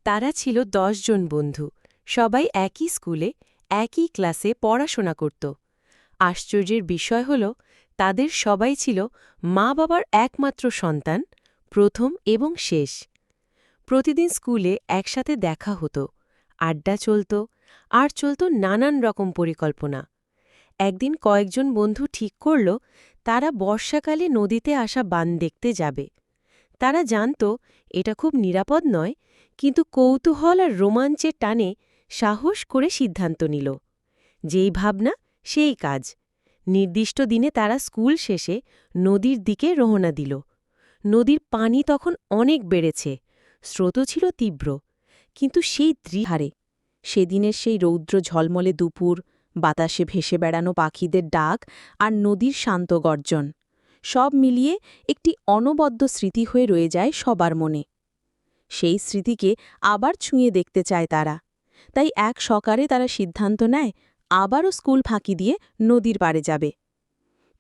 তারা ছিল ১০ জন বন্ধু, সবাই একই স্কুলে, একই ক্লাসে পড়াশোনা করত। আশ্চর্যের বিষয় হল, তাদের সবাই ছিল মা-বাবার একমাত্র সন্তান, প্রথম এবং শেষ। প্রতিদিন স্কুলে একসাথে দেখা হতো, আড্ডা চলত, আর চলত নানান রকম পরিকল্পনা। একদিন কয়েকজন বন্ধু ঠিক করল, তারা বর্ষাকালে নদীতে আসা বান দেখতে যাবে। তারা জানত এটা খুব নিরাপদ নয়, কিন্তু কৌতূহল আর রোমাঞ্চের টানে সাহস করে সিদ্ধান্ত নিল। যেই ভাবনা সেই কাজ। নির্দিষ্ট দিনে তারা স্কুল শেষে নদীর দিকে রওনা দিল। নদীর পানি তখন অনেক বেড়েছে, স্রোতও ছিল তীব্র, কিন্তু সেই হারে সেদিনের সেই রৌদ্র ঝলমলে দুপুর, বাতাসে ভেসে বেড়ানো পাখিদের ডাক আর নদীর শান্ত গর্জন, সব মিলিয়ে একটি অনবদ্য স্মৃতি হয়ে রয়ে যায় সবার মনে। সেই স্মৃতিকে আবার ছুঁয়ে দেখতে চায় তারা, তাই এক সকালে তারা সিদ্ধান্ত নেয় আবারও স্কুল ফাঁকি দিয়ে নদীর পাড়ে যাবে।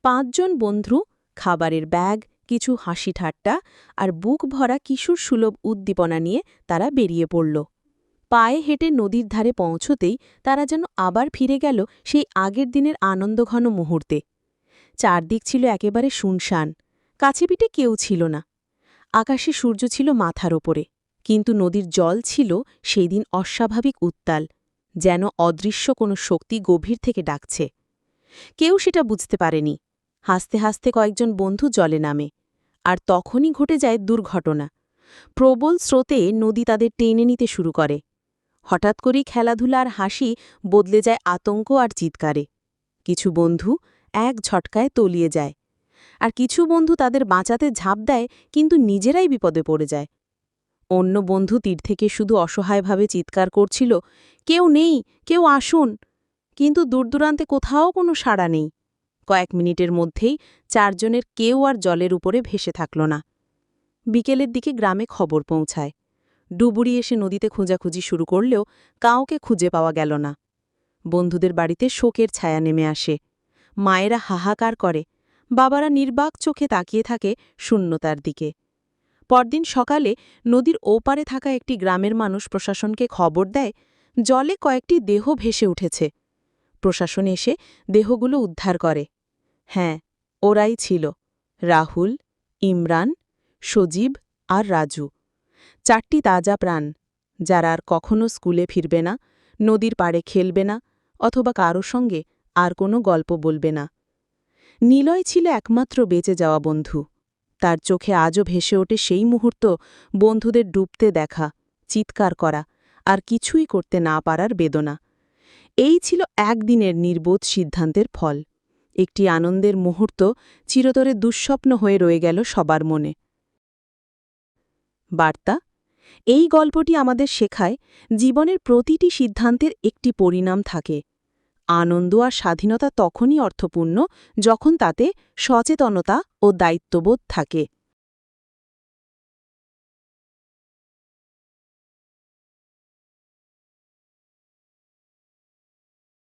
৫ জন বন্ধু, খাবারের ব্যাগ, কিছু হাসি ঠাট্টা আর বুক ভরা কিশোর সুলভ উদ্দীপনা নিয়ে তারা বেরিয়ে পড়ল। পায়ে হেঁটে নদীর ধারে পৌঁছতেই তারা যেন আবার ফিরে গেল সেই আগের দিনের আনন্দঘন মুহূর্তে। চারদিক ছিল একেবারে শুনশান, কাছেপিঠে কেউ ছিল না। আকাশে সূর্য ছিল মাথার ওপরে, কিন্তু নদীর জল ছিল সেই দিন অস্বাভাবিক উত্তাল, যেন অদৃশ্য কোনো শক্তি গভীর থেকে ডাকছে। কেউ সেটা বুঝতে পারেনি। হাসতে হাসতে কয়েকজন বন্ধু জলে নামে, আর তখনই ঘটে যায় দুর্ঘটনা। প্রবল স্রোতে নদী তাদের টেনে নিতে শুরু করে। হঠাৎ করেই খেলাধুলা আর হাসি বদলে যায় আতঙ্ক আর চিৎকারে। কিছু বন্ধু এক ঝটকায় তলিয়ে যায়, আর কিছু বন্ধু তাদের বাঁচাতে ঝাঁপ দেয়, কিন্তু নিজেরাই বিপদে পড়ে যায়। অন্য বন্ধু তীর থেকে শুধু অসহায়ভাবে চিৎকার করছিল, কেউ নেই, কেউ আসুন, কিন্তু দূরদূরান্তে কোথাও কোনো সাড়া নেই। কয়েক মিনিটের মধ্যেই ৪ জনের কেউ আর জলের উপরে ভেসে থাকল না। বিকেলের দিকে গ্রামে খবর পৌঁছায়। ডুবুরি এসে নদীতে খোঁজাখুঁজি শুরু করলেও কাউকে খুঁজে পাওয়া গেল না। বন্ধুদের বাড়িতে শোকের ছায়া নেমে আসে। মায়েরা হাহাকার করে, বাবারা নির্বাক চোখে তাকিয়ে থাকে শূন্যতার দিকে। পরদিন সকালে নদীর ওপারে থাকা একটি গ্রামের মানুষ প্রশাসনকে খবর দেয়, জলে কয়েকটি দেহ ভেসে উঠেছে। প্রশাসন এসে দেহগুলো উদ্ধার করে। হ্যাঁ, ওরাই ছিল রাহুল, ইমরান, সজীব আর রাজু। ৪টি তাজা প্রাণ, যারা আর কখনো স্কুলে ফিরবে না, নদীর পাড়ে খেলবে না, অথবা কারো সঙ্গে আর কোনো গল্প বলবে না। নিলয় ছিল একমাত্র বেঁচে যাওয়া বন্ধু। তার চোখে আজও ভেসে ওঠে সেই মুহূর্ত, বন্ধুদের ডুবতে দেখা, চিৎকার করা আর কিছুই করতে না পারার বেদনা। এই ছিল একদিনের নির্বোধ সিদ্ধান্তের ফল। একটি আনন্দের মুহূর্ত চিরতরে দুঃস্বপ্ন হয়ে রয়ে গেল সবার মনে। বার্তা: এই গল্পটি আমাদের শেখায়, জীবনের প্রতিটি সিদ্ধান্তের একটি পরিণাম থাকে। আনন্দ আর স্বাধীনতা তখনই অর্থপূর্ণ যখন তাতে সচেতনতা ও দায়িত্ববোধ থাকে।